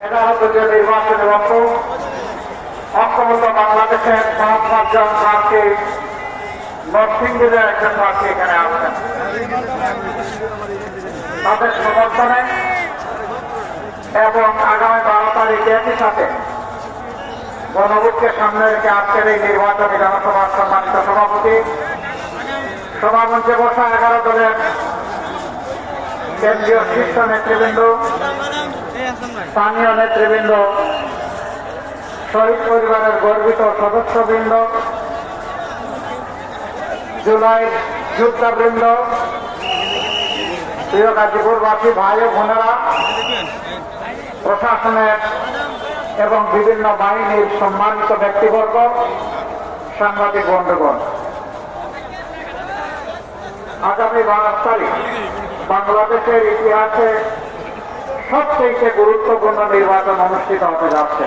এটা হচ্ছে যে নির্বাচনী অঙ্ক অঙ্কমত বাংলাদেশের ৫জন প্রার্থী নরসিংদীর একজন প্রার্থী এখানে আসছেন। তাদের সমর্থনে এবং আগামী ১২ তারিখে একই সাথে গণভোটকে সামনে রেখে আজকের এই নির্বাচনী জনসভার সম্মানিত সভাপতি সভামঞ্চে বসা ১১ দলের কেন্দ্রীয় শীর্ষ নেতৃবৃন্দ, স্থানীয় নেতৃবৃন্দ, শহীদ পরিবারের গর্বিত সদস্যবৃন্দ, জুলাই যোদ্ধাবৃন্দ, প্রিয় গাজীপুরবাসী ভাই ও বোনেরা, প্রশাসনের এবং বিভিন্ন বাহিনীর সম্মানিত ব্যক্তিবর্গ, সাংবাদিক বন্ধুগণ, আগামী 12 তারিখ বাংলাদেশের ইতিহাসে সবচেয়ে গুরুত্বপূর্ণ নির্বাচন অনুষ্ঠিত হতে যাচ্ছে।